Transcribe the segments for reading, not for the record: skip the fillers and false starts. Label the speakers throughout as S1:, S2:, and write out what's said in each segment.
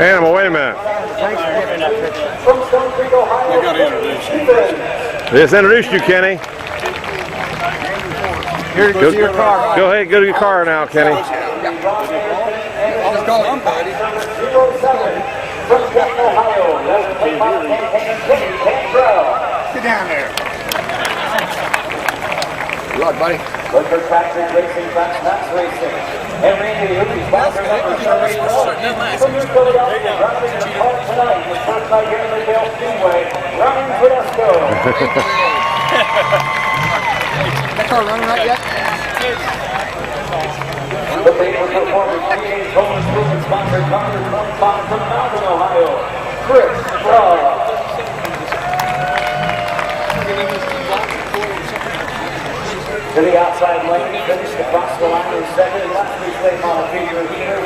S1: Animal, wait a minute.
S2: Thanks for giving that picture. You got to introduce you.
S1: Just introduced you, Kenny.
S2: Here, go to your car.
S1: Go ahead, go to your car now, Kenny.
S2: I'll just call him, buddy. Get down there. Good luck, buddy.
S3: Look for tracks and racing, tracks, max racing. Every day, who's sponsored number 31. From New Philadelphia, driving in the car tonight, with first night here in Mid-Vale Speedway, Ryan Tedesco.
S2: That car running right yet?
S3: The favorite performance, PA's home improvement sponsor, number 25 from Malvern, Ohio, Chris Ross. To the outside lane, finished across the line in second, and last week's late model figure here.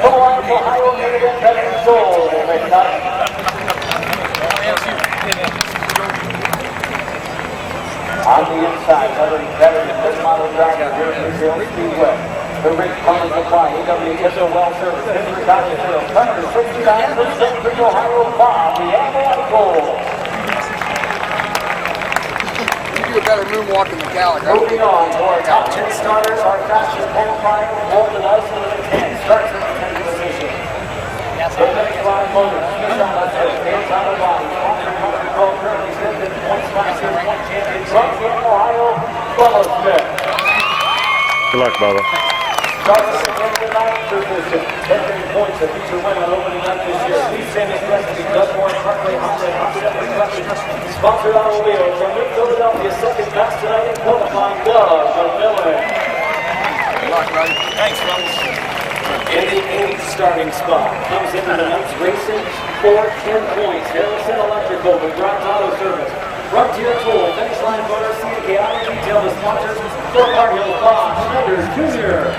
S3: Ohio Mid-Vid better soul. On the inside, another veteran, this model driver here at Mid-Vale Speedway. The Rich Collins Supply, AW Kissel Well Service, Pittsburgh Dodger Field, 169% for Ohio Bob, the Gold.
S2: You do a better moonwalk in the Calico.
S3: Moving on to our top 10 starters, our fastest qualifier, Walden Nelson with a 10, starts in the 10th position. The next line motor, Smith on the 10th, hands on the body, control currently sits in points, master, point champion, from Ohio, Bubba Smith.
S1: Good luck, Bubba.
S3: Starts in the 9th position, 10 points, a feature win on opening night this year. Please send his recipe, Dugmore, Parkway, Honda, sponsored automobile from New Philadelphia, second best tonight in qualifying, Doug Miller.
S2: Good luck, buddy. Thanks, fellas.
S3: In the 8th starting spot, comes into the night's racing for 10 points. Harrison Electrical with Grimes Auto Service. Frontier Tool, Finish Line Motor, CK Auto Detail, the sponsors, Fort Barhill, Bob Sanders Jr.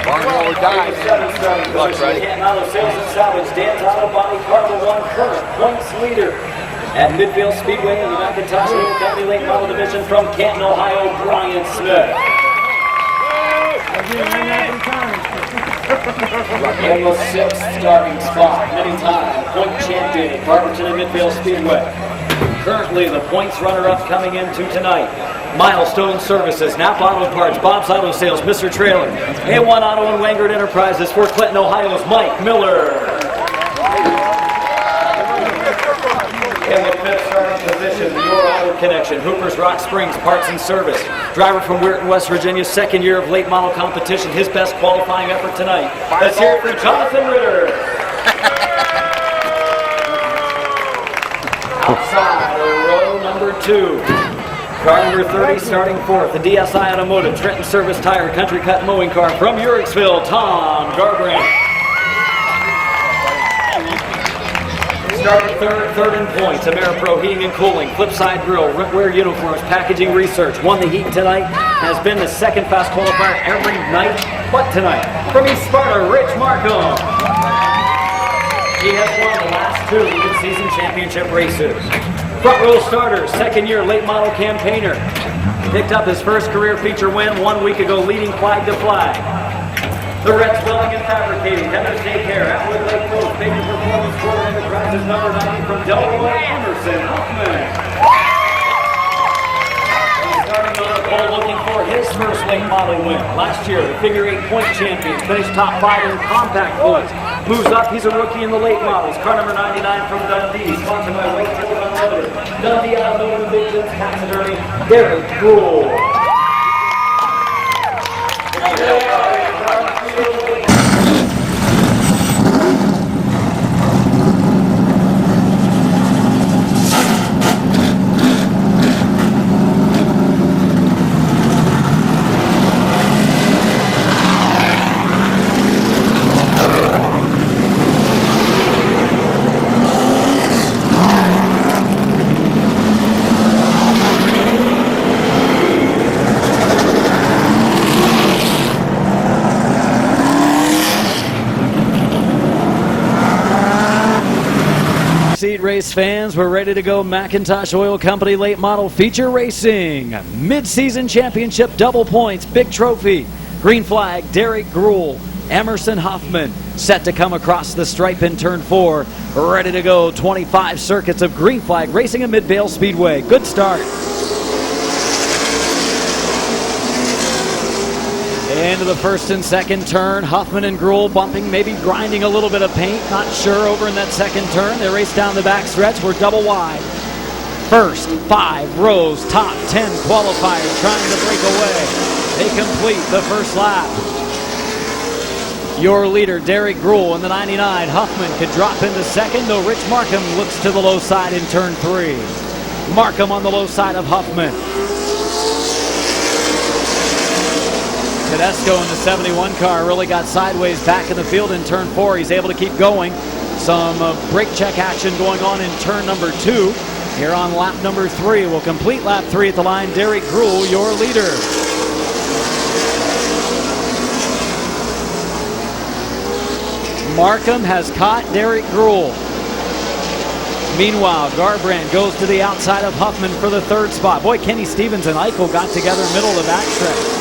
S2: Barnwell or die.
S3: Good luck, buddy. Canton Auto Sales and Salvage, Dan's Auto Body, Cardinal One current points leader at Midvale Speedway in the McIntosh Little County Late Model Division from Canton, Ohio, Brian Smith. In the 6th starting spot, many-time point champion at Barberton and Midvale Speedway. Currently, the points runner-up coming into tonight. Milestone Services, Napa Auto Parts, Bob's Auto Sales, Mr. Trailer, A1 Auto and Wangard Enterprises, Fort Clinton, Ohio's Mike Miller. In the 5th starting position, the Your Auto Connection, Hooper's Rock Springs Parts and Service. Driver from Weirton, West Virginia, second year of late model competition, his best qualifying effort tonight. Let's hear it for Jonathan Ritter. Outside, row number 2. Car number 30, starting 4th, the DSI Automotive, Trenton Service Tire, Country Cut Mowing Car from Uricksville, Tom Garbrandt. Starting third in points, AmeriPro Heating and Cooling, Flipside Grill, Ripwear Uniforms, Packaging Research. Won the heat tonight, has been the second fast qualifier every night, but tonight, from East Sparta, Rich Markham. He has won the last 2 mid-season championship races. Front row starter, second year late model campaigner. Picked up his first career feature win 1 week ago, leading flag to flag. The Reds Building and Fabricating, Heather's Daycare, Atwood Lake Coast, Bacon Performance Quarter Enterprises, number 90 from Delaware, Anderson Huffman. Starting on the pole, looking for his first late model win. Last year, the figure 8 point champion, finished top 5 in compact points. Moves up, he's a rookie in the late models. Car number 99 from Dundee, sponsored by Wakefield Unlimited. Dundee Automotive Division's taxidermy, Derek Gould. Mid-Vid race fans, we're ready to go. McIntosh Oil Company late model feature racing. Mid-season championship double points, big trophy. Green flag, Derek Gruhl, Emerson Huffman, set to come across the stripe in turn 4. Ready to go. 25 circuits of green flag racing at Midvale Speedway. Good start. Into the first and second turn. Huffman and Gruhl bumping, maybe grinding a little bit of paint. Not sure over in that second turn. They race down the back stretch. We're double wide. First 5 rows, top 10 qualifiers trying to break away. They complete the first lap. Your leader, Derek Gruhl in the 99. Huffman could drop into second, though Rich Markham looks to the low side in turn 3. Markham on the low side of Huffman. Tedesco in the 71 car really got sideways back in the field in turn 4. He's able to keep going. Some brake check action going on in turn number 2. Here on lap number 3. We'll complete lap 3 at the line. Derek Gruhl, your leader. Markham has caught Derek Gruhl. Meanwhile, Garbrandt goes to the outside of Huffman for the 3rd spot. Boy, Kenny Stevens and Eichel got together middle of the backstretch.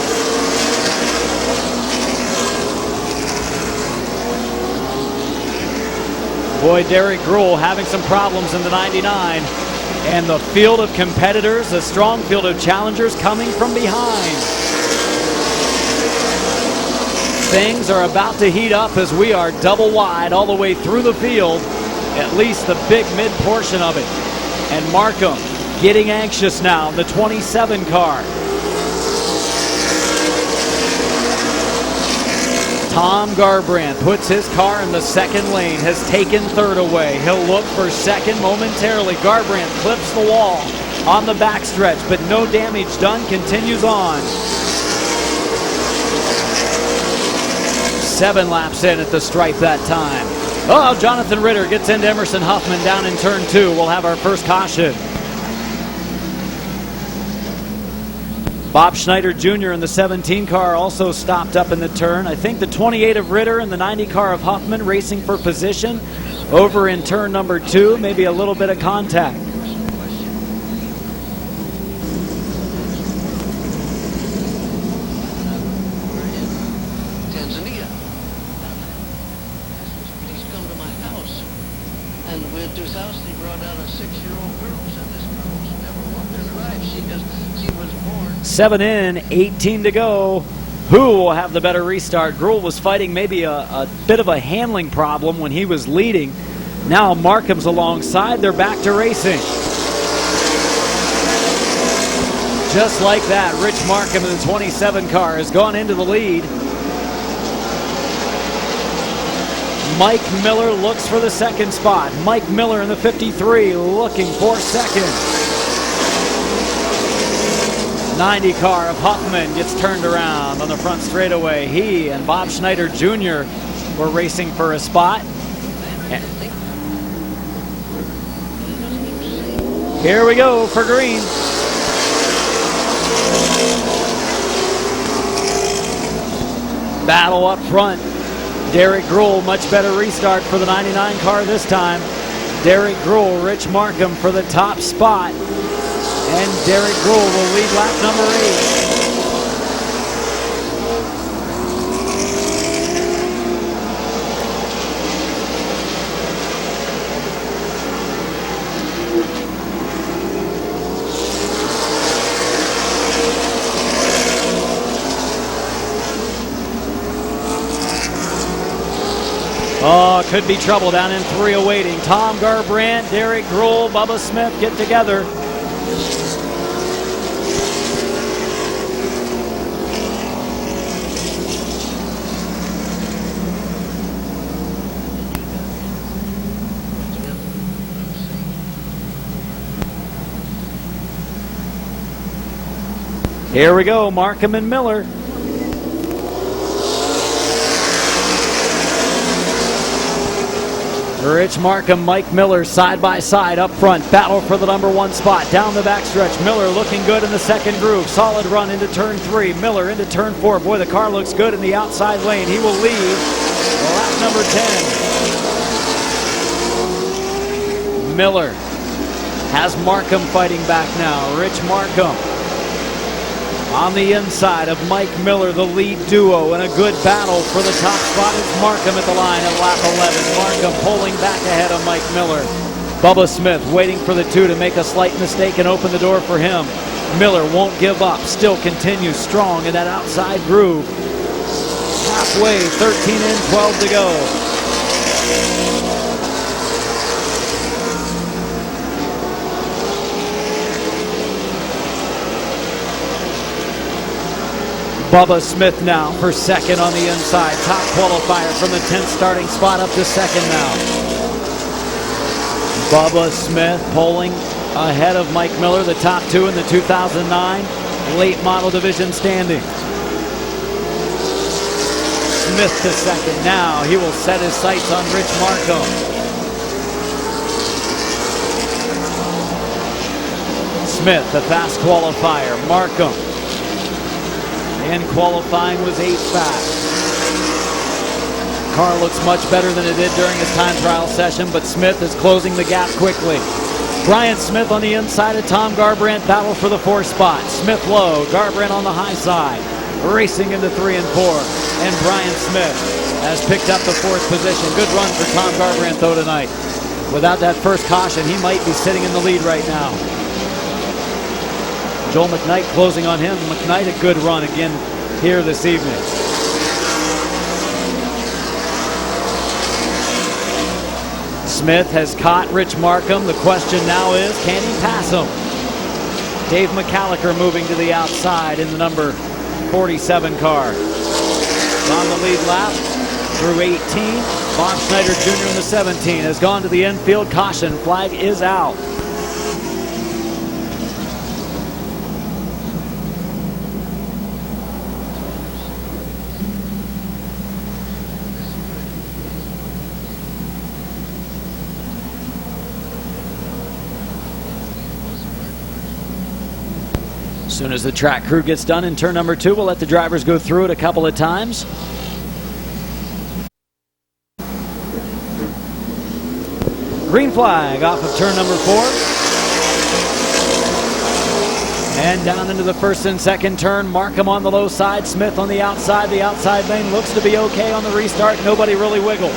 S3: Boy, Derek Gruhl having some problems in the 99. And the field of competitors, a strong field of challengers coming from behind. Things are about to heat up as we are double wide all the way through the field, at least the big mid portion of it. And Markham getting anxious now, the 27 car. Tom Garbrandt puts his car in the second lane, has taken 3rd away. He'll look for second momentarily. Garbrandt clips the wall on the backstretch, but no damage done, continues on. 7 laps in at the stripe that time. Oh, Jonathan Ritter gets into Emerson Huffman down in turn 2. We'll have our first caution. Bob Schneider Jr. in the 17 car also stopped up in the turn. I think the 28 of Ritter and the 90 car of Huffman racing for position over in turn number 2. Maybe a little bit of contact.
S4: And with 2000, he brought out a 6-year-old girl. Said this girl's never walked in her life. She was born.
S3: 7 in, 18 to go. Who will have the better restart? Gruhl was fighting maybe a bit of a handling problem when he was leading. Now Markham's alongside. They're back to racing. Just like that, Rich Markham in the 27 car has gone into the lead. Mike Miller looks for the second spot. Mike Miller in the 53 looking for second. 90 car of Huffman gets turned around on the front straightaway. He and Bob Schneider Jr. were racing for a spot. Here we go for green. Battle up front. Derek Gruhl, much better restart for the 99 car this time. Derek Gruhl, Rich Markham for the top spot. And Derek Gruhl will lead lap number 8. Oh, could be trouble down in 3 awaiting. Tom Garbrandt, Derek Gruhl, Bubba Smith get together. Here we go, Markham and Miller. Rich Markham, Mike Miller side by side up front. Battle for the number 1 spot. Down the backstretch. Miller looking good in the second groove. Solid run into turn 3. Miller into turn 4. Boy, the car looks good in the outside lane. He will lead lap number 10. Miller has Markham fighting back now. Rich Markham on the inside of Mike Miller, the lead duo, in a good battle for the top spot. It's Markham at the line at lap 11. Markham pulling back ahead of Mike Miller. Bubba Smith waiting for the two to make a slight mistake and open the door for him. Miller won't give up, still continues strong in that outside groove. Halfway, 13 in, 12 to go. Bubba Smith now for second on the inside. Top qualifier from the 10th starting spot up to second now. Bubba Smith pulling ahead of Mike Miller, the top two in the 2009 late model division standing. Smith to second. Now he will set his sights on Rich Markham. Smith, the fast qualifier. Markham in qualifying was 8 fast. Car looks much better than it did during his time trial session, but Smith is closing the gap quickly. Brian Smith on the inside of Tom Garbrandt, battle for the 4th spot. Smith low, Garbrandt on the high side, racing into 3 and 4. And Brian Smith has picked up the 4th position. Good run for Tom Garbrandt though tonight. Without that first caution, he might be sitting in the lead right now. Joel McKnight closing on him. McKnight a good run again here this evening. Smith has caught Rich Markham. The question now is, can he pass him? Dave McCallicker moving to the outside in the number 47 car. On the lead lap through 18. Bob Schneider Jr. in the 17 has gone to the infield. Caution flag is out. As soon as the track crew gets done in turn number 2, we'll let the drivers go through it a couple of times. Green flag off of turn number 4. And down into the first and second turn. Markham on the low side, Smith on the outside. The outside lane looks to be okay on the restart. Nobody really wiggled.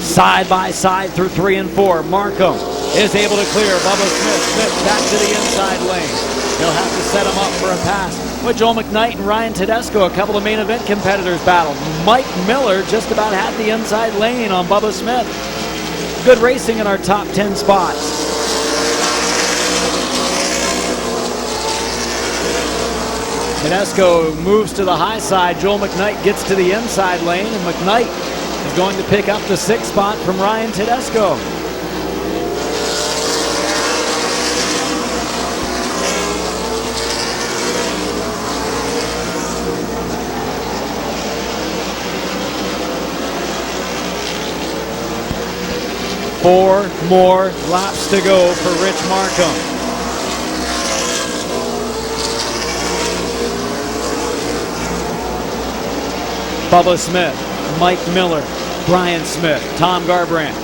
S3: Side by side through 3 and 4. Markham is able to clear Bubba Smith. Smith back to the inside lane. He'll have to set him up for a pass. With Joel McKnight and Ryan Tedesco, a couple of main event competitors battled. Mike Miller just about had the inside lane on Bubba Smith. Good racing in our top 10 spots. Tedesco moves to the high side. Joel McKnight gets to the inside lane, and McKnight is going to pick up the 6th spot from Ryan Tedesco. Four more laps to go for Rich Markham. Bubba Smith, Mike Miller, Brian Smith, Tom Garbrandt.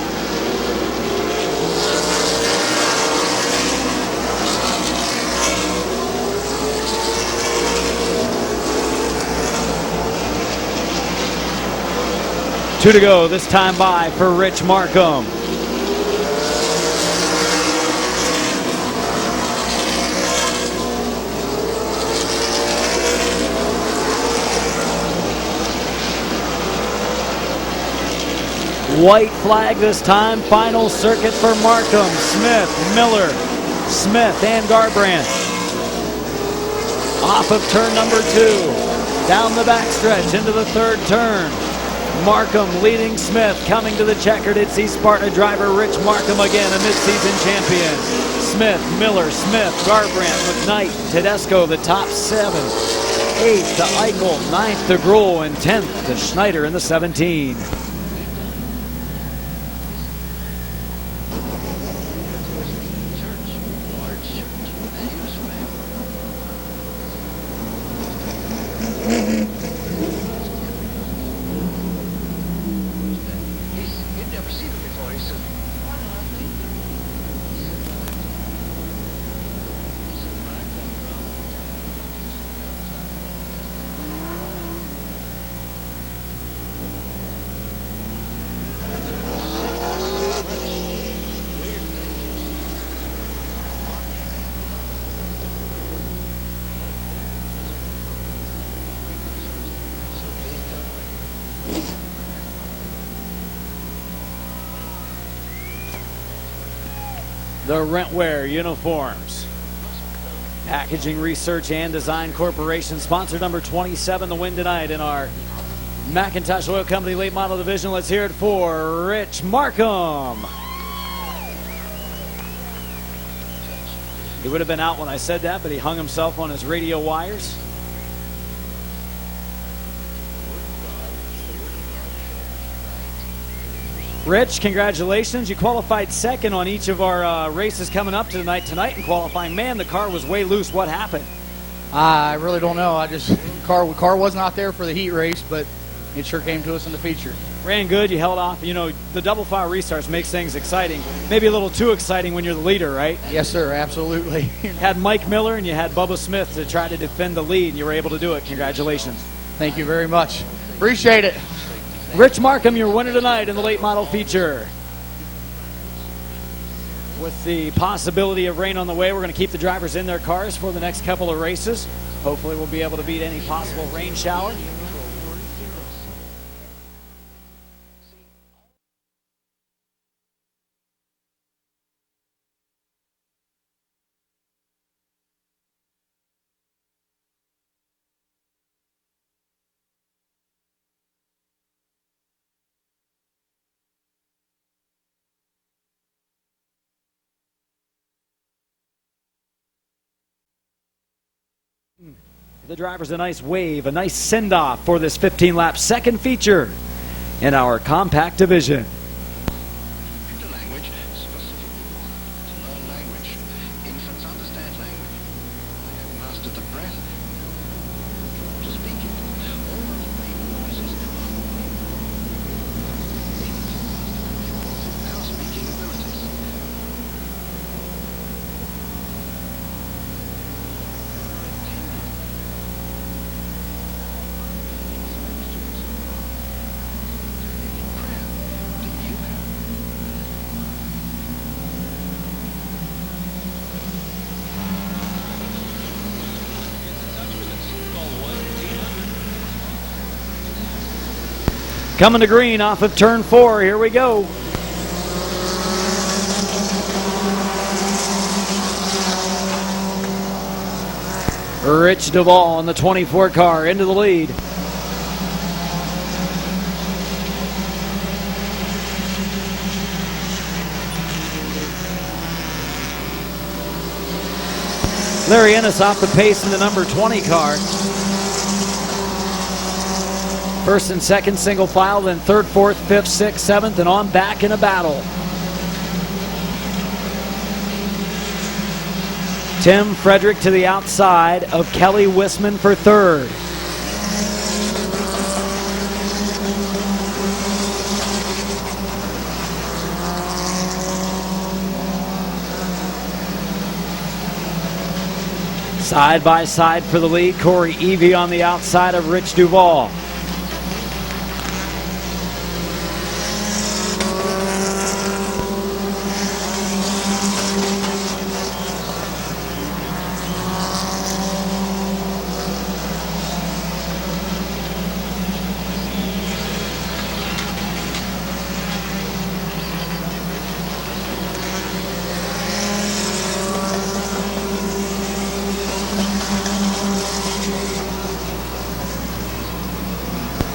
S3: Two to go this time by for Rich Markham. White flag this time. Final circuit for Markham. Smith, Miller, Smith, and Garbrandt. Off of turn number 2. Down the backstretch into the 3rd turn. Markham leading Smith, coming to the checkered. It's Sparta driver Rich Markham again, a midseason champion. Smith, Miller, Smith, Garbrandt, McKnight, Tedesco, the top 7. 8th to Eichel, 9th to Gruhl, and 10th to Schneider in the 17. the Rentwear uniforms. Packaging Research and Design Corporation, sponsor number 27, the win tonight in our McIntosh Oil Company late model division. Let's hear it for Rich Markham. He would have been out when I said that, but he hung himself on his radio wires. Rich, congratulations. You qualified second on each of our races coming up tonight in qualifying. Man, the car was way loose. What happened?
S5: I really don't know. Car was not there for the heat race, but it sure came to us in the feature.
S3: Ran good. You held off. You know, the double file restarts makes things exciting. Maybe a little too exciting when you're the leader, right?
S5: Yes, sir. Absolutely.
S3: Had Mike Miller and you had Bubba Smith to try to defend the lead, and you were able to do it. Congratulations.
S5: Thank you very much. Appreciate it.
S3: Rich Markham, your winner tonight in the late model feature. With the possibility of rain on the way, we're going to keep the drivers in their cars for the next couple of races. Hopefully we'll be able to beat any possible rain shower. The drivers a nice wave, a nice send-off for this 15-lap second feature in our compact division.
S4: Language, specific to learn language. Infants understand language. They have mastered the breath to speak it. All of the main voices now speaking abilities.
S3: Coming to green off of turn 4. Here we go. Rich Duvall in the 24 car into the lead. Larry Ennis off the pace in the number 20 car. First and second single file, then third, fourth, fifth, sixth, seventh, and on back in a battle. Tim Frederick to the outside of Kelly Wisman for third. Side by side for the lead, Corey Evie on the outside of Rich Duvall.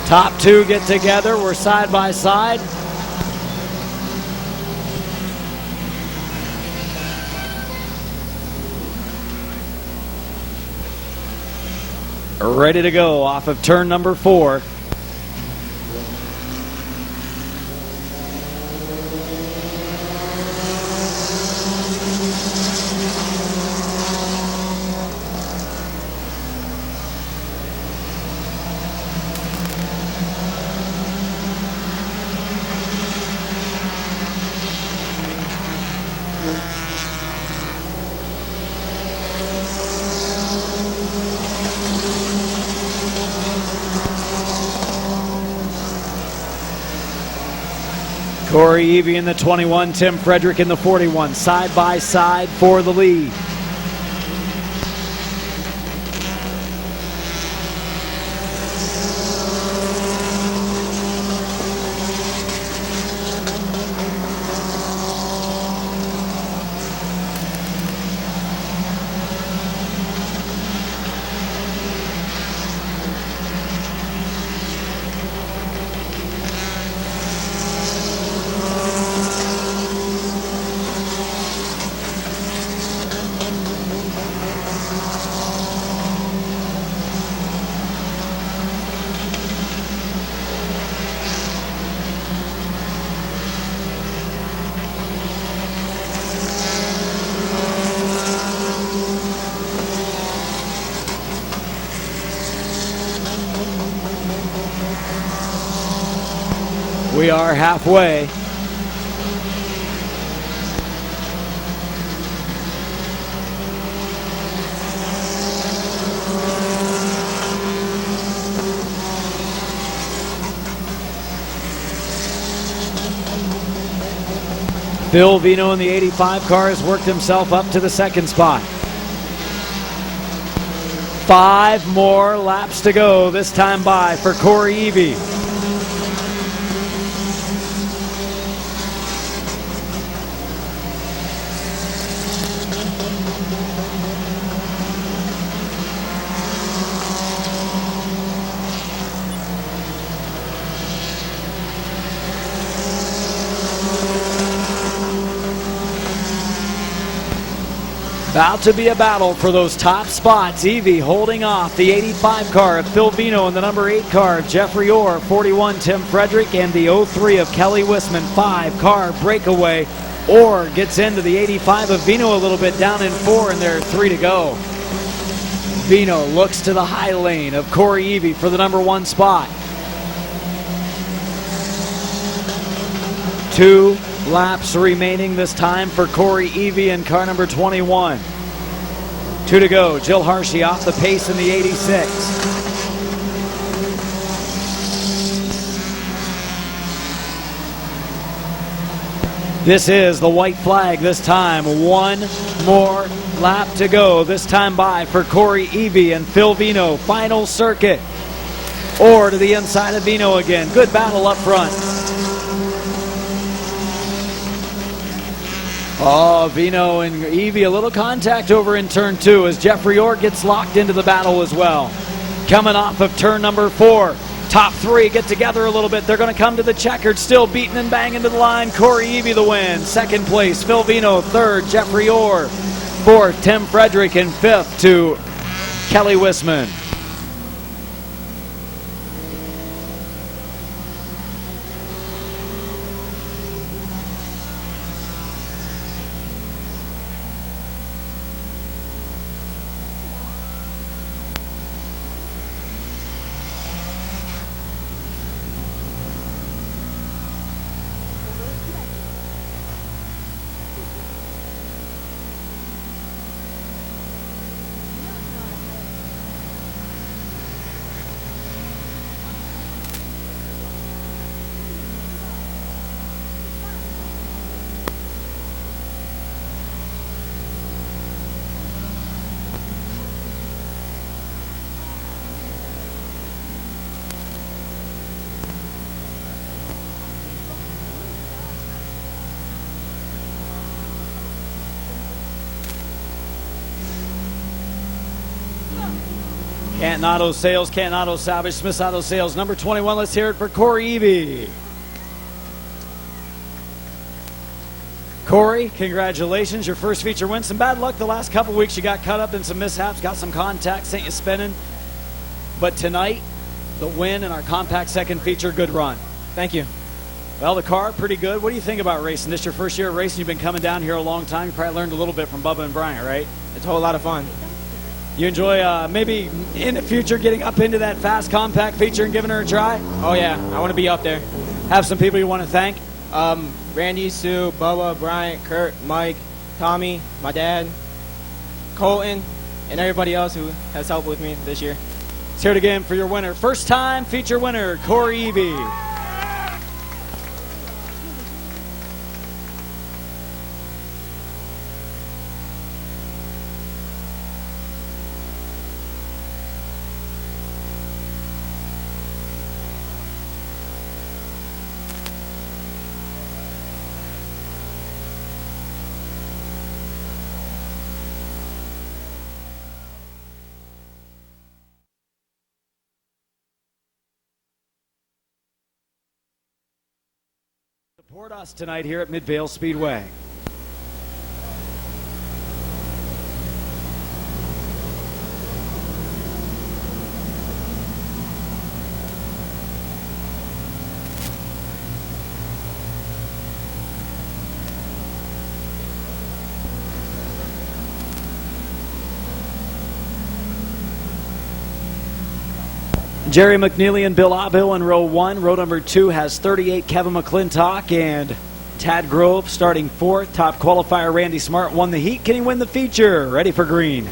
S3: Top two get together. We're side by side. Ready to go off of turn number 4. Corey Evie in the 21, Tim Frederick in the 41, side by side for the lead. We are halfway. Phil Vino in the 85 car has worked himself up to the second spot. 5 more laps to go this time by for Corey Evie. About to be a battle for those top spots. Evie holding off the 85 car of Phil Vino and the number 8 car of Jeffrey Orr, 41 Tim Frederick, and the 03 of Kelly Wisman. 5 car breakaway. Orr gets into the 85 of Vino a little bit, down in 4, and there are 3 to go. Vino looks to the high lane of Corey Evie for the number 1 spot. 2 laps remaining this time for Corey Evie in car number 21. 2 to go. Jill Hershey off the pace in the 86. This is the white flag this time. 1 more lap to go this time by for Corey Evie and Phil Vino. Final circuit. Or to the inside of Vino again. Good battle up front. Oh, Vino and Evie, a little contact over in turn 2 as Jeffrey Orr gets locked into the battle as well. Coming off of turn number 4. Top 3 get together a little bit. They're going to come to the checkered, still beating and banging to the line. Corey Evie the win. Second place, Phil Vino. Third, Jeffrey Orr. Fourth, Tim Frederick. And fifth to Kelly Wisman. Canton Auto Sales, Canton Auto Salvage, Smith Auto Sales. Number 21, let's hear it for Corey Evie. Corey, congratulations. Your first feature win. Some bad luck the last couple weeks. You got caught up in some mishaps, got some contact, sent you spinning. But tonight, the win in our compact second feature, good run.
S6: Thank you.
S3: Well, the car, pretty good. What do you think about racing? This is your first year of racing. You've been coming down here a long time. You probably learned a little bit from Bubba and Bryant, right?
S6: It's a whole lot of fun.
S3: You enjoy maybe in the future getting up into that fast compact feature and giving her a try?
S6: Oh yeah, I want to be up there.
S3: Have some people you want to thank?
S6: Randy, Sue, Bubba, Bryant, Kurt, Mike, Tommy, my dad, Colton, and everybody else who has helped with me this year.
S3: Let's hear it again for your winner. First time feature winner, Corey Evie. Support us tonight here at Midvale Speedway. Jerry McNeely and Bill Abill in row 1. Row number 2 has 38 Kevin McClintock and Tad Grove starting 4th. Top qualifier Randy Smart won the heat. Can he win the feature? Ready for green.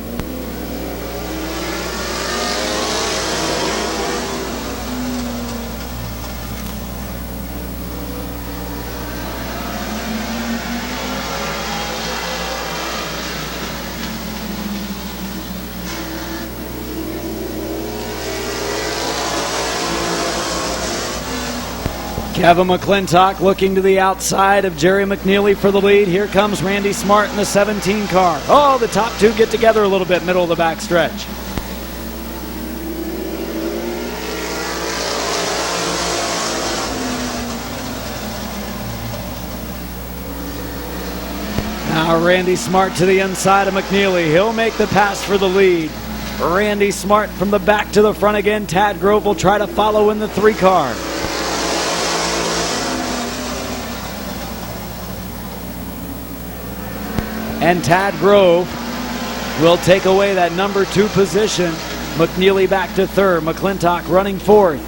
S3: Kevin McClintock looking to the outside of Jerry McNeely for the lead. Here comes Randy Smart in the 17 car. Oh, the top two get together a little bit, middle of the back stretch. Now Randy Smart to the inside of McNeely. He'll make the pass for the lead. Randy Smart from the back to the front again. Tad Grove will try to follow in the 3 car. And Tad Grove will take away that number 2 position. McNeely back to 3rd. McClintock running 4th.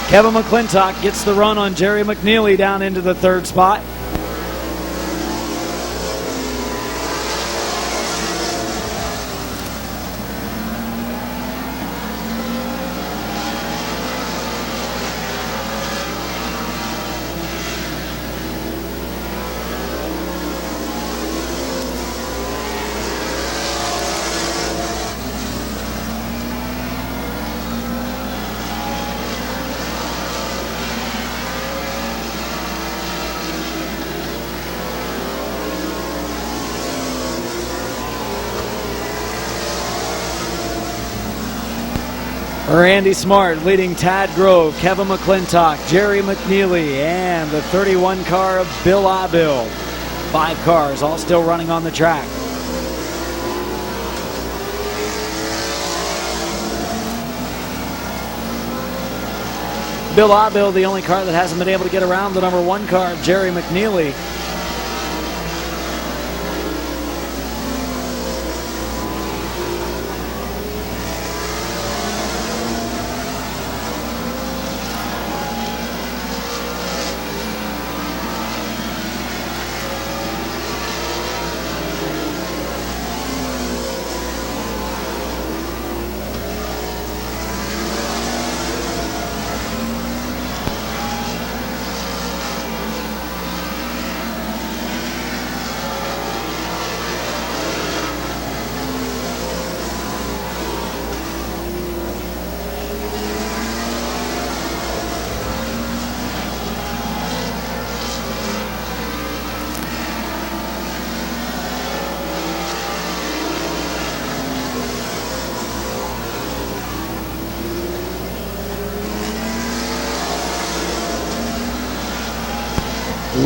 S3: Kevin McClintock gets the run on Jerry McNeely down into the 3rd spot. Randy Smart leading Tad Grove, Kevin McClintock, Jerry McNeely, and the 31 car of Bill Abill. 5 cars all still running on the track. Bill Abill, the only car that hasn't been able to get around the number 1 car of Jerry McNeely.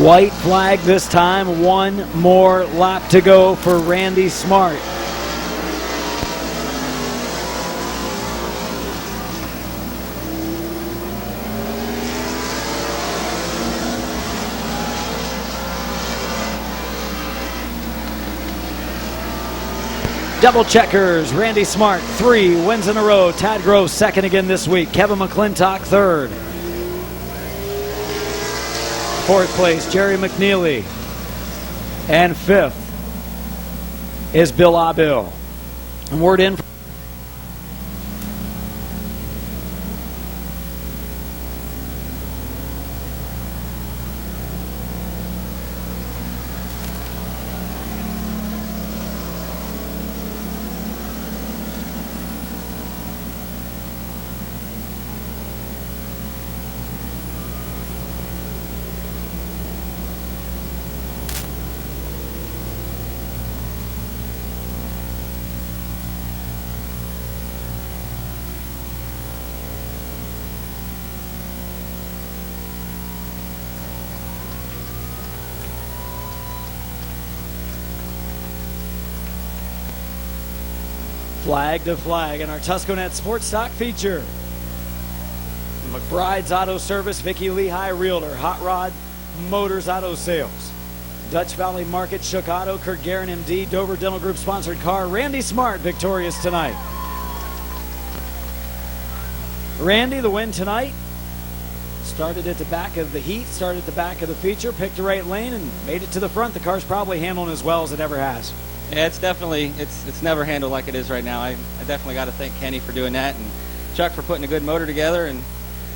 S3: White flag this time. 1 more lap to go for Randy Smart. Double checkers. Randy Smart, 3 wins in a row. Tad Grove, 2nd again this week. Kevin McClintock, 3rd. 4th place, Jerry McNeely. And 5th is Bill Abill. And word in. Flag to flag in our Tusconet Sports Stock feature. McBride's Auto Service, Vicky Lehigh Realtor, Hot Rod Motors Auto Sales, Dutch Valley Market, Shook Auto, Kurt Guerin MD, Dover Dental Group sponsored car, Randy Smart victorious tonight. Randy, the win tonight. Started at the back of the heat, started at the back of the feature, picked the right lane, and made it to the front. The car's probably handling as well as it ever has.
S7: Yeah, it's definitely, it's never handled like it is right now. I definitely got to thank Kenny for doing that and Chuck for putting a good motor together, and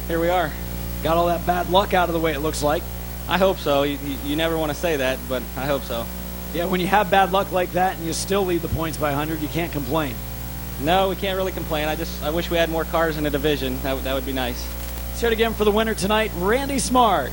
S7: here we are.
S3: Got all that bad luck out of the way, it looks like.
S7: I hope so. You never want to say that, but I hope so.
S3: Yeah, when you have bad luck like that and you still lead the points by 100, you can't complain.
S7: No, we can't really complain. I wish we had more cars in the division. That would be nice.
S3: Let's hear it again for the winner tonight, Randy Smart.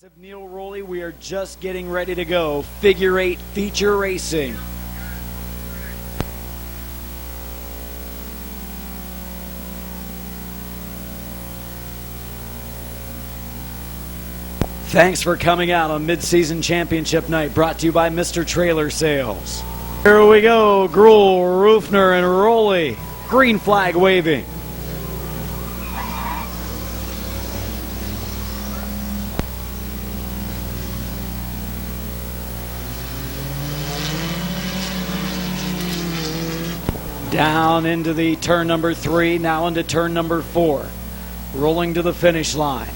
S3: Of Neil Rowley, we are just getting ready to go. Figure 8 feature racing. Thanks for coming out on Mid-Season Championship Night, brought to you by Mr. Trailer Sales. Here we go, Gruhl, Rufner, and Rowley. Green flag waving. Down into the turn number 3, now into turn number 4. Rolling to the finish line.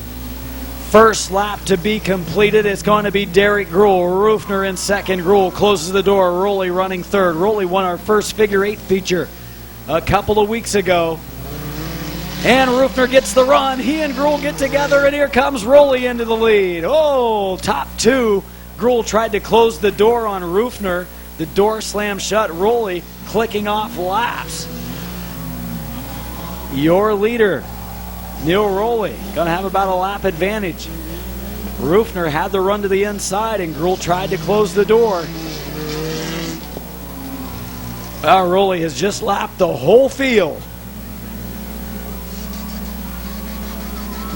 S3: First lap to be completed. It's going to be Derek Gruhl. Rufner in second. Gruhl closes the door. Rowley running third. Rowley won our first figure 8 feature a couple of weeks ago. And Rufner gets the run. He and Gruhl get together, and here comes Rowley into the lead. Oh, top 2. Gruhl tried to close the door on Rufner. The door slammed shut. Rowley clicking off laps. Your leader, Neil Rowley, going to have about a lap advantage. Rufner had the run to the inside, and Gruhl tried to close the door. Rowley has just lapped the whole field.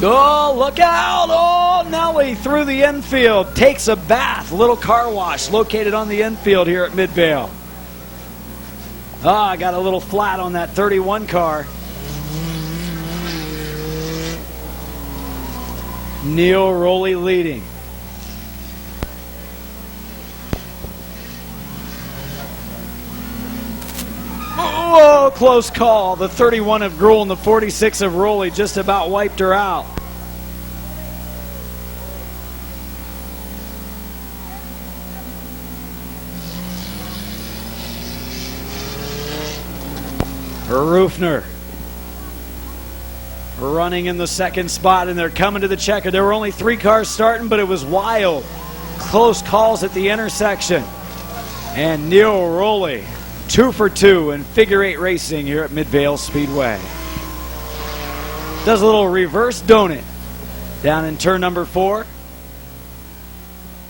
S3: Oh, look out! Oh, Nelly through the infield. Takes a bath. Little car wash located on the infield here at Midvale. I got a little flat on that 31 car. Neil Rowley leading. Oh, close call. The 31 of Gruhl and the 46 of Rowley just about wiped her out. Rufner running in the second spot, and they're coming to the checker. There were only 3 cars starting, but it was wild. Close calls at the intersection. And Neil Rowley, 2 for 2 in figure 8 racing here at Midvale Speedway. Does a little reverse donut down in turn number 4.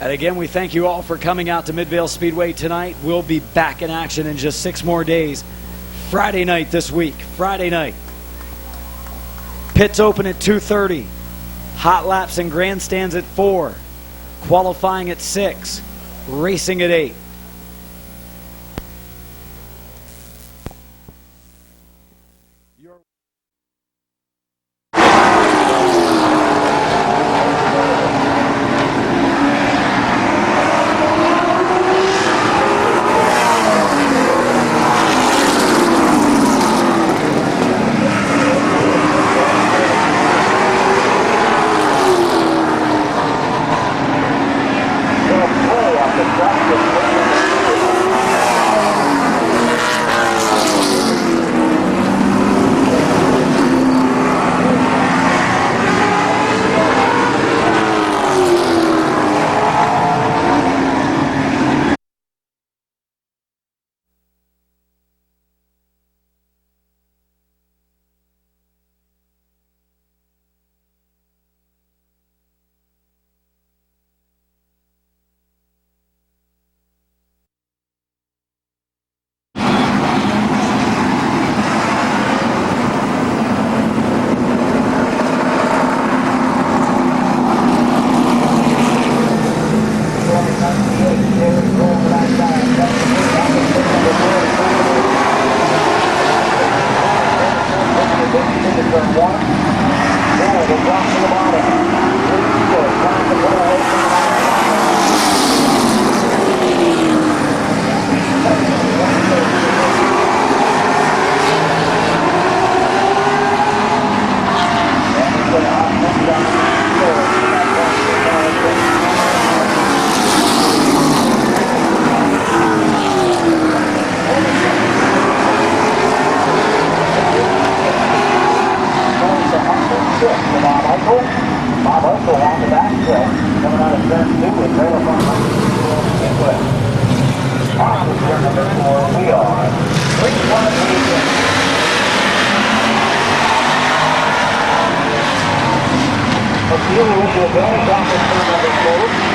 S3: And again, we thank you all for coming out to Midvale Speedway tonight. We'll be back in action in just 6 more days. Friday night this week, Friday night. Pits open at 2:30. Hot laps and grandstands at 4. Qualifying at 6. Racing at 8.
S8: into turn 1. There, they drop to the bottom. 3, 4, trying to pull away from the line. Bob also on the back stretch, coming out of turn 2 with trailer front midway. On turn number 4, we are 3.8. Let's deal with the advantage off of turn number 4.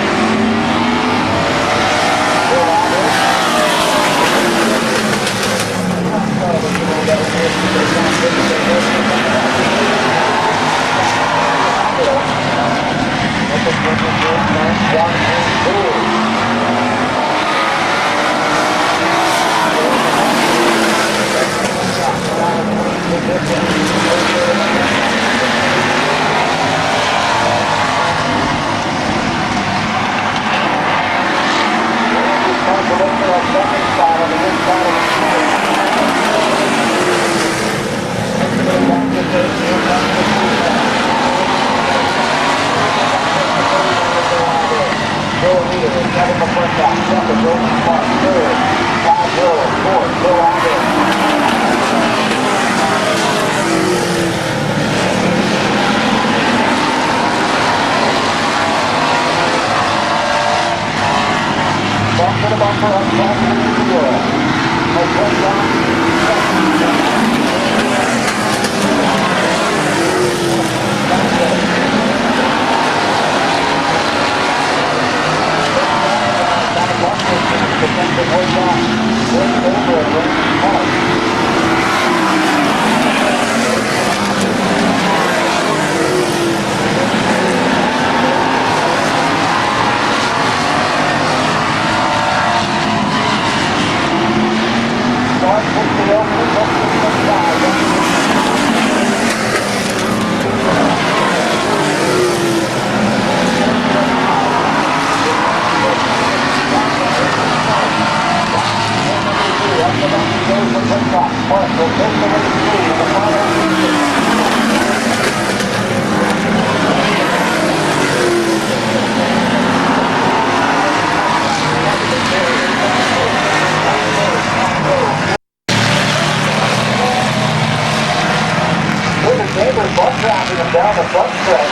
S8: Down the front stretch.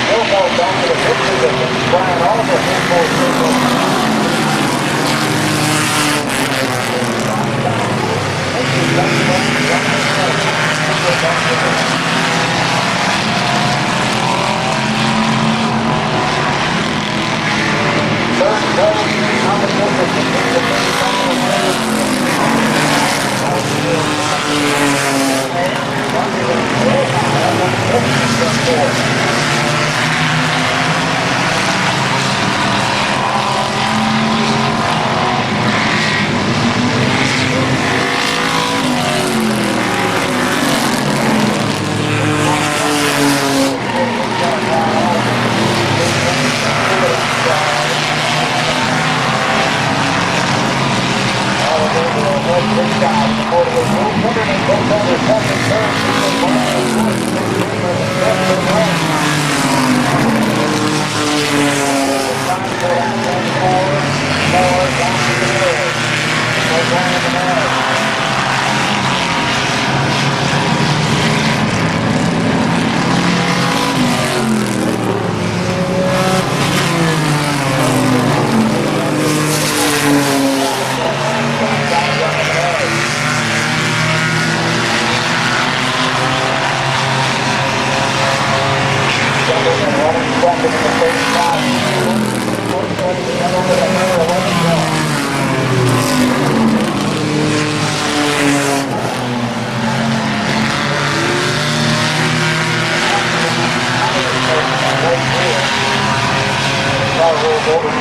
S8: Still goes down to the pit position. Brian Oliver in full circle. Third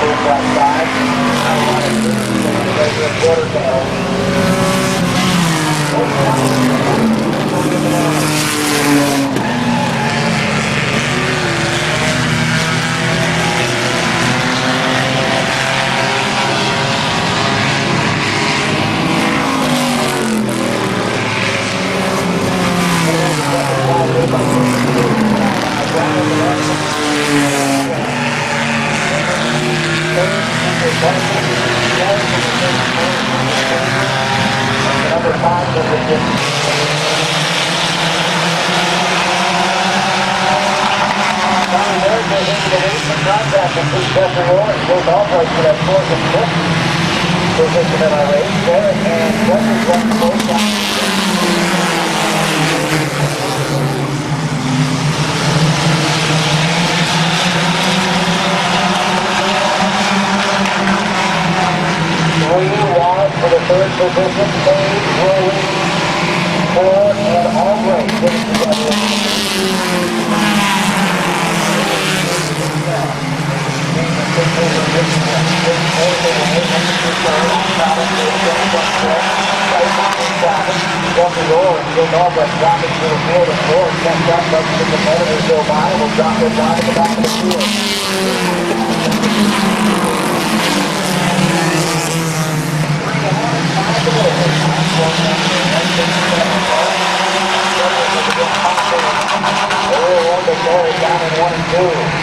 S8: place outside. Tommy there goes into the lead from contact and keeps Jeffrey Orr and goes off right to that fourth and fifth position in our race there, and Jeffrey's running both down. Wallace for the third position, Page, Rowley, Ford, and Albright getting together. Jeffrey Orr and Jake Albright dropping to the field, and Ford catch up, but the competitors go by and will drop it down to the back of the field. Down in 1 and 2.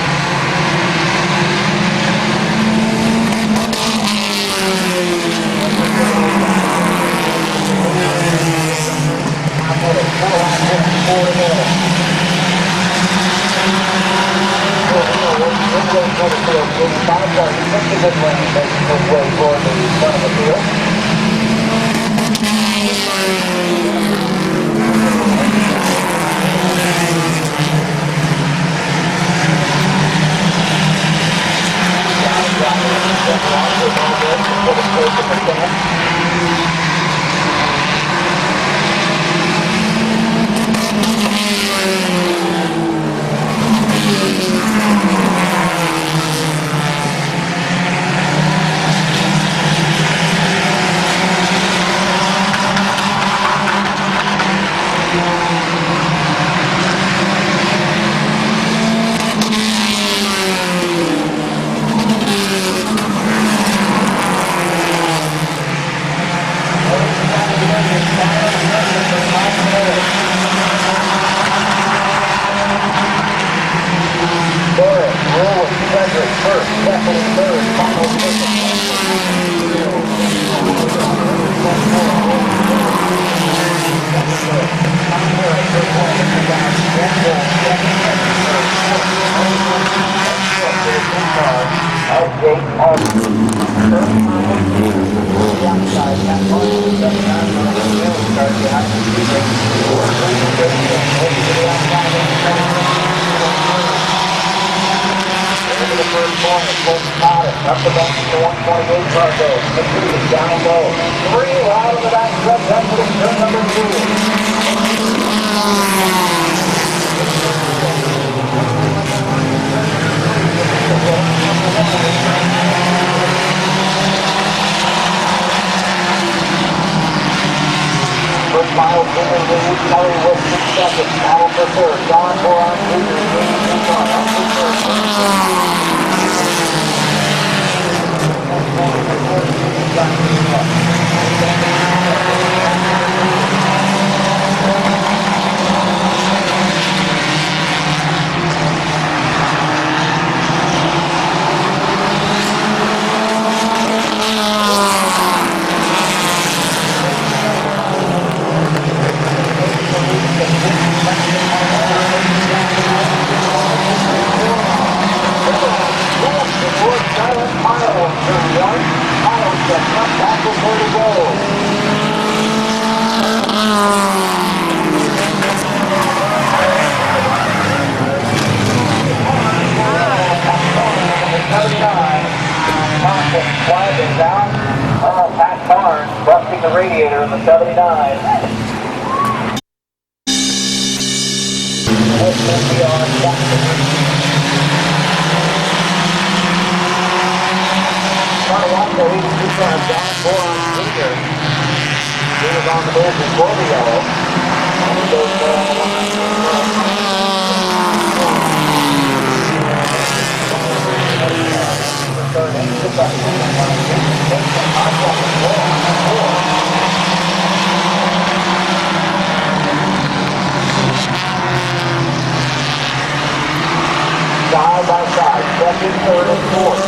S8: Up the back to 128 car goes. McCready down low. 3 out of the back stretch. That's for turn number 2. First mile Junior lead. Kelly with 6 seconds. Battle for third. John Boron Jr. leads in front. Up to third. Busting the radiator in the 79. He was on the move before the yellow. And he goes side by side, second, third, and fourth.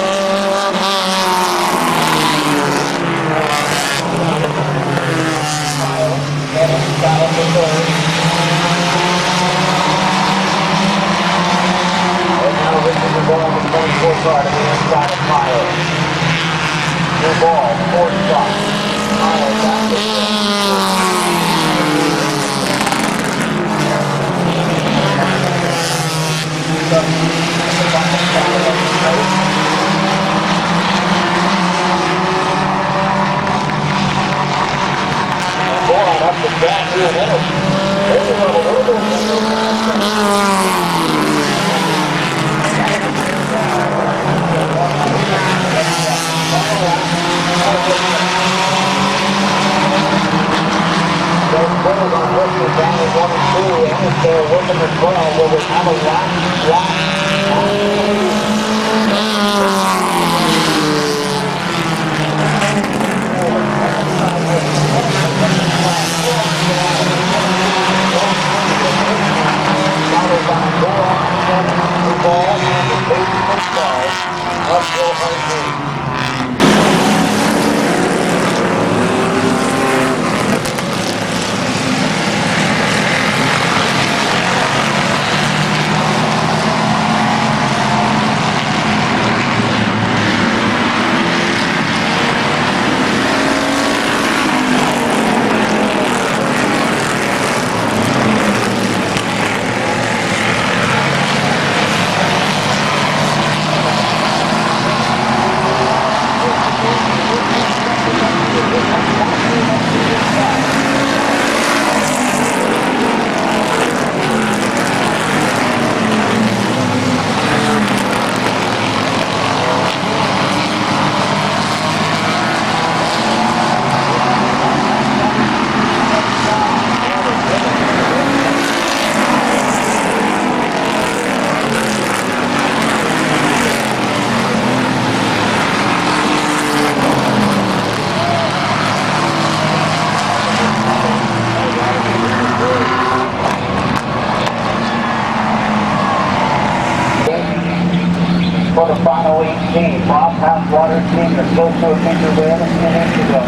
S8: Battle for car to the inside of Milo. New ball, 4 spot. Milo back to Going up the track here, those players on Western down in 1 and 2, and if they're working as well, will they have a for the final 18. Bob Passwater team is close to a feature win a few minutes ago.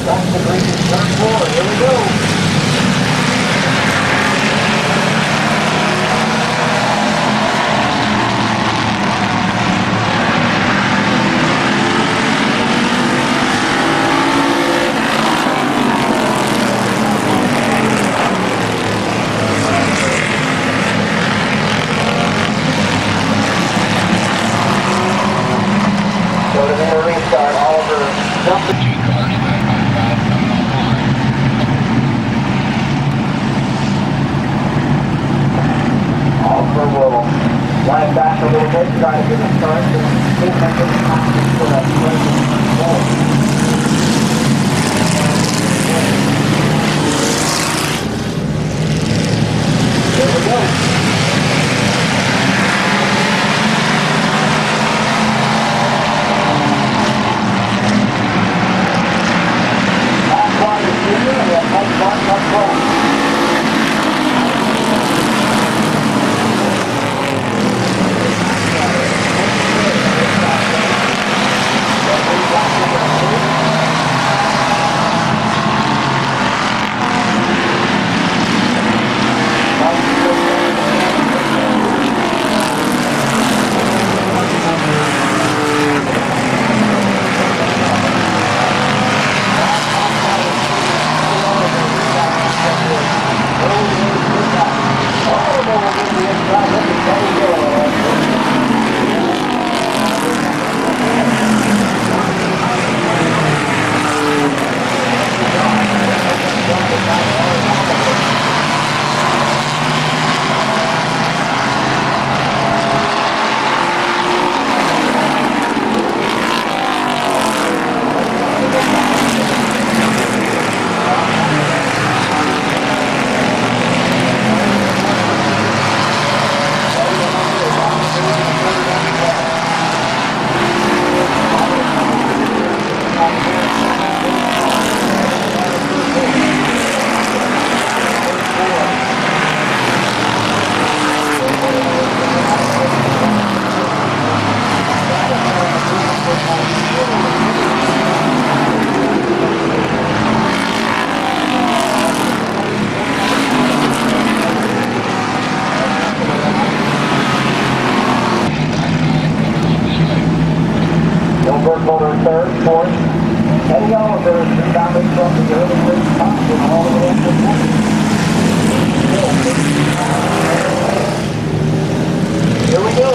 S8: Back to green, turn 4. Here we go. So to the rebounded from the early race top and all the way up to the second. Here we go.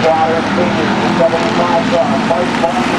S8: Water speed, 75 first point, 1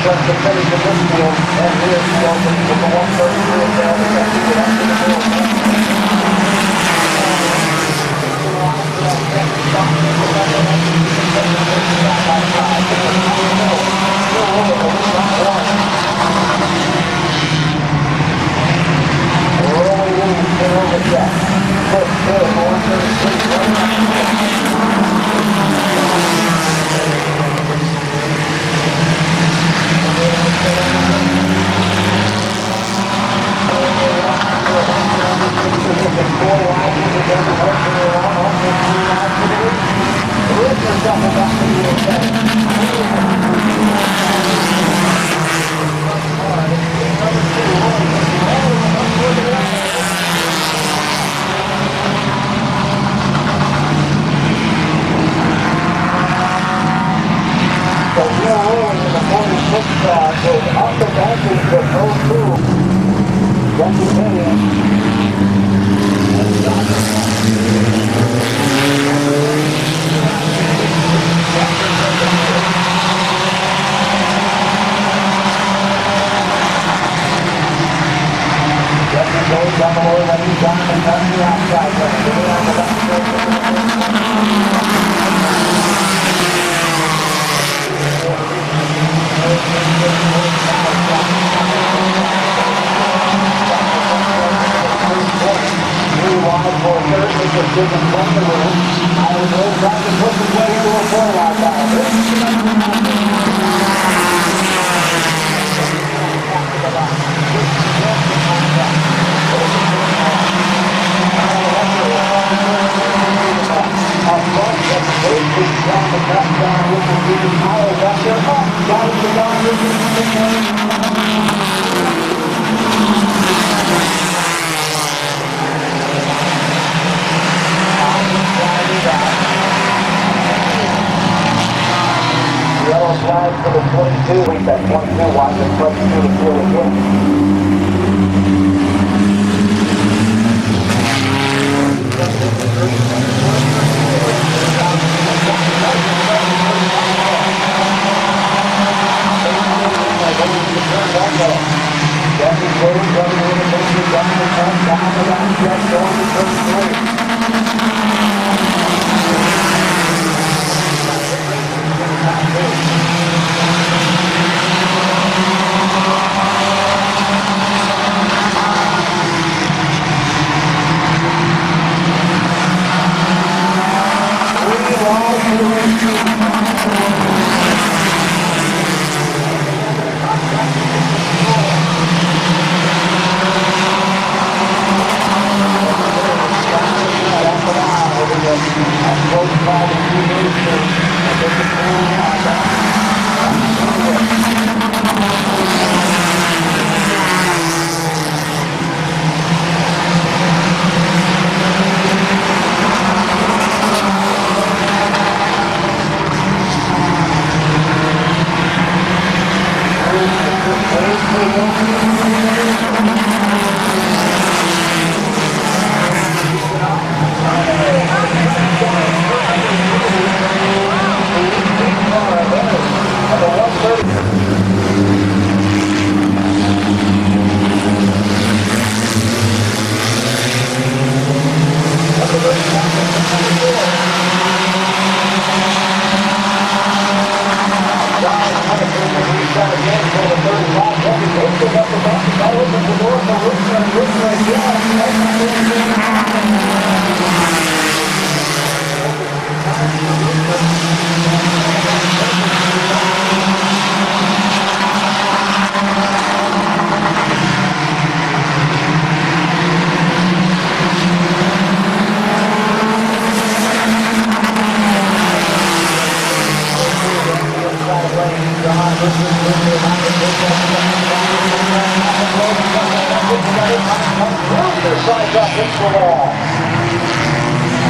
S8: just to finish the midfield and rear field with the 133 down the back to get up to the middle. Yellow flag for the 22. Wait, that 22. Watch the 22 to field again.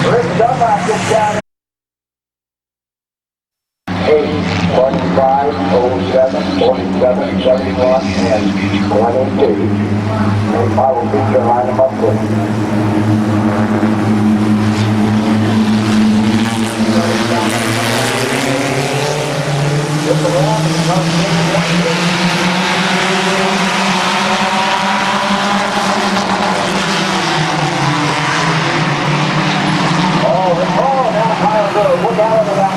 S8: Rick Dunlap gets down. 8:45, 07, 47, 71, and 102. And Bible teacher line them up with. the wall. The car Oh, down Ohio Road. Look out on the back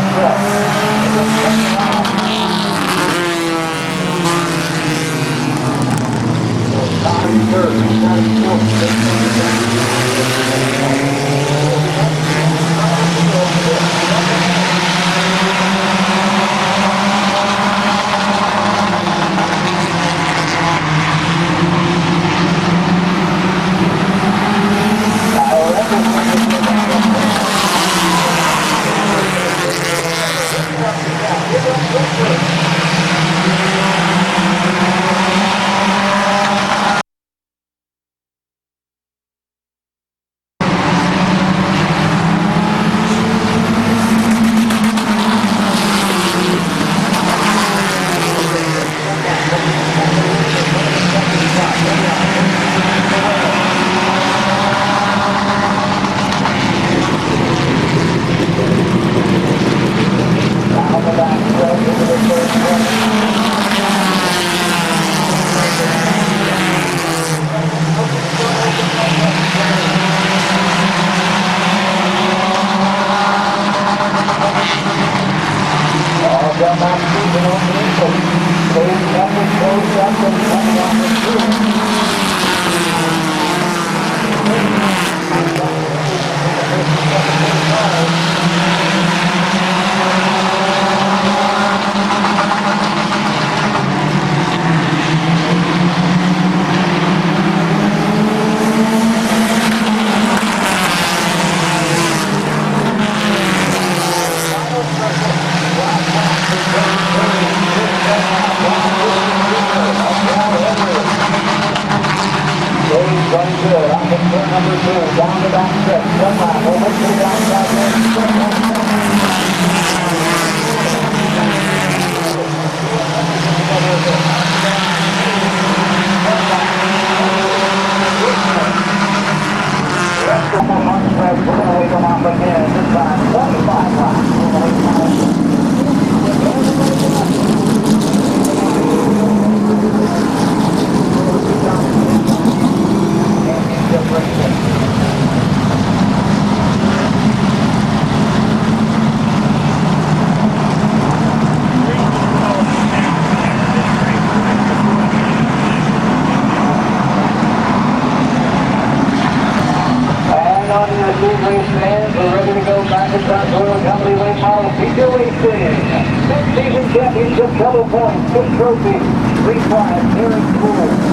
S8: Speedway fans, we're ready to go back to front Royal Company late model Speedway Racing. Mid-season championship, double points, 6 trophies, 3 prizes, very cool.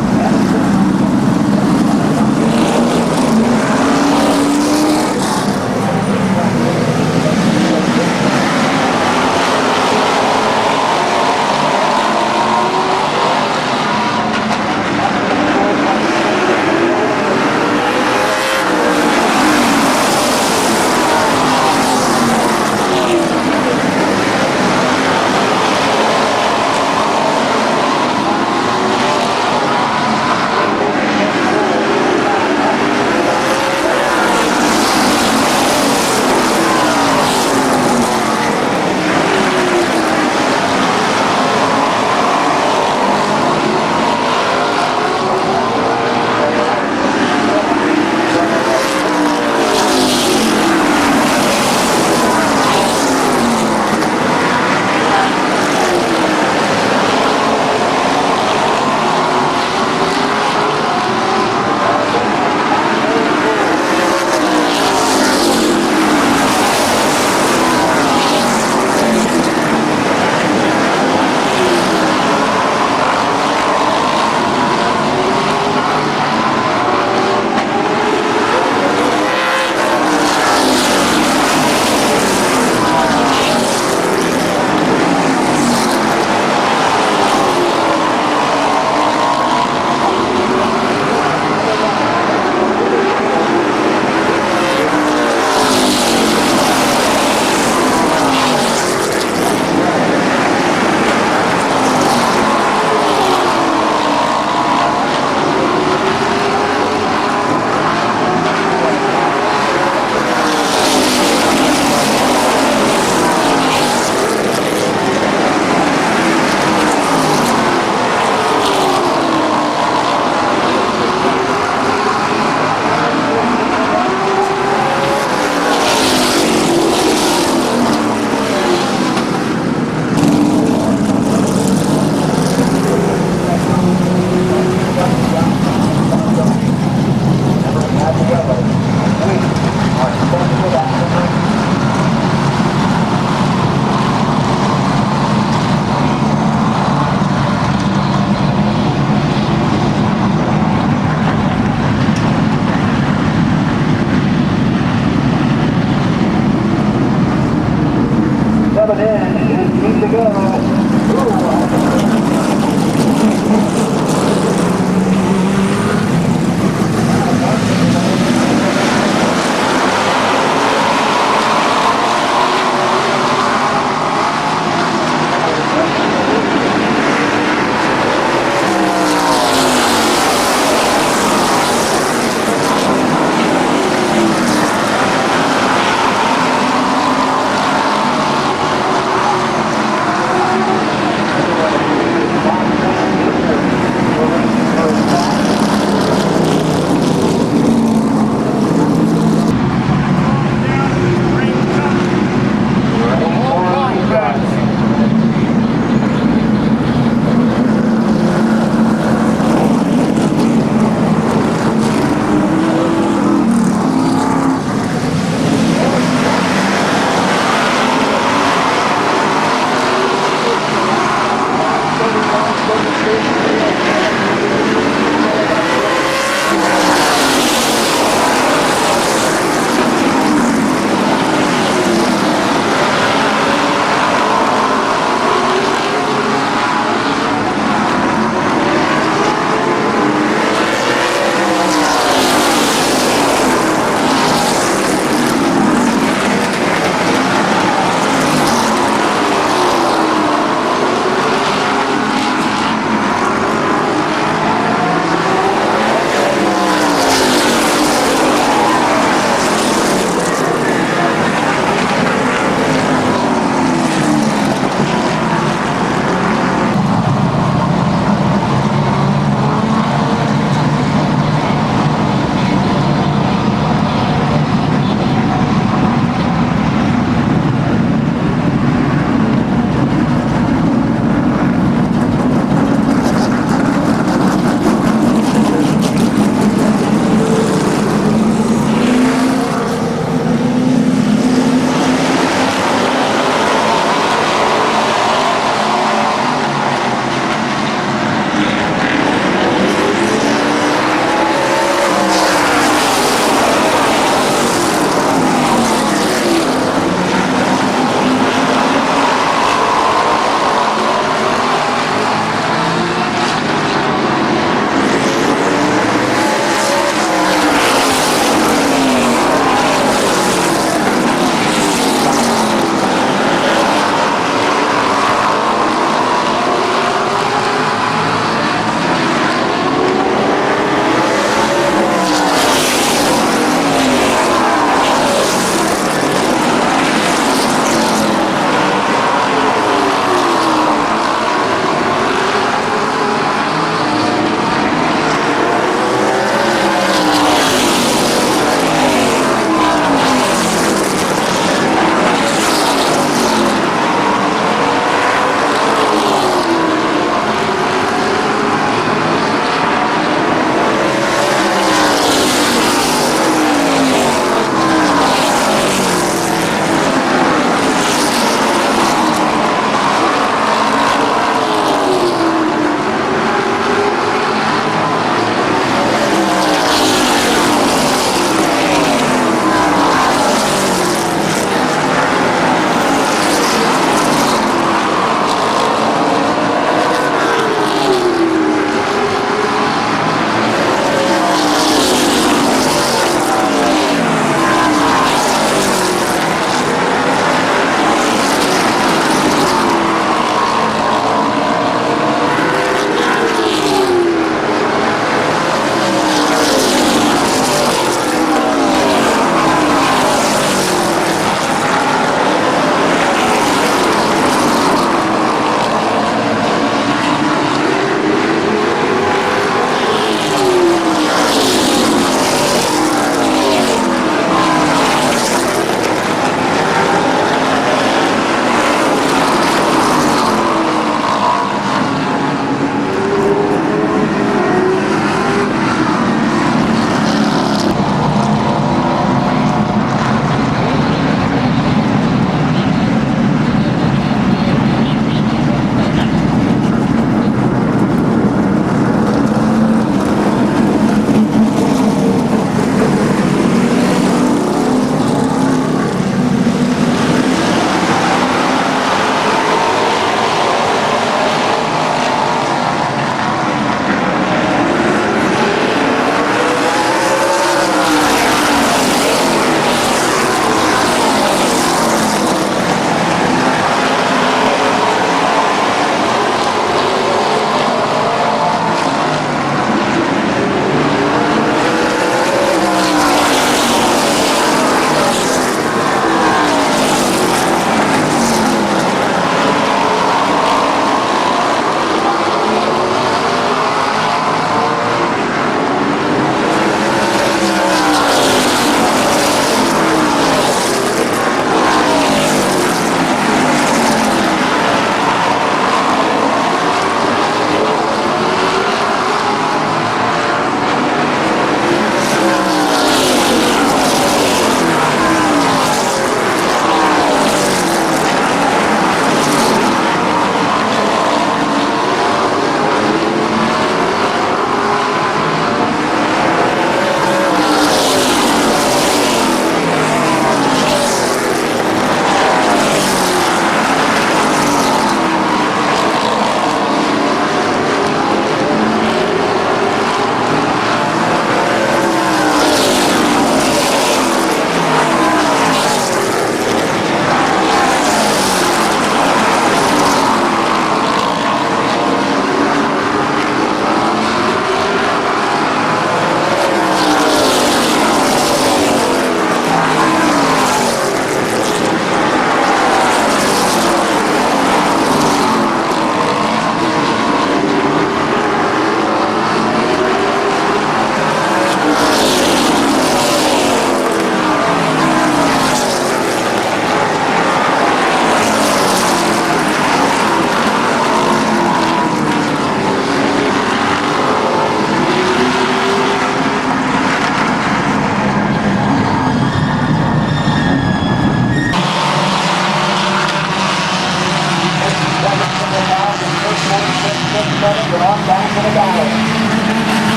S8: $5 for the dollar.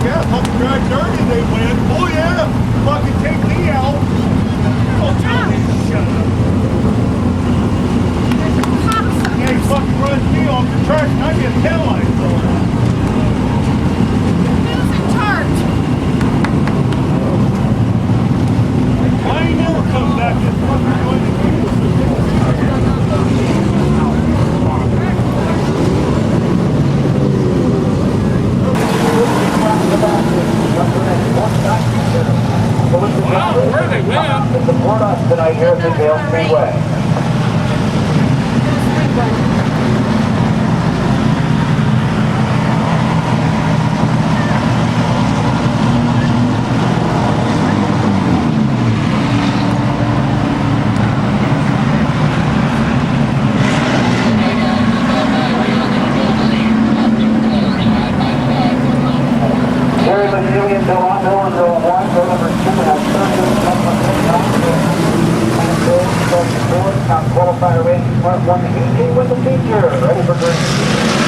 S2: Yeah, fucking drive dirty, they win. Oh yeah, fucking take me out. Oh, tell me to shut up. Yeah, he fucking runs me off the track and I get taillights on.
S9: Who's in charge?
S8: Tom Miller, 01, row number 2, has 38 top qualifier race, part 1, 18 with the feature. Ready for green.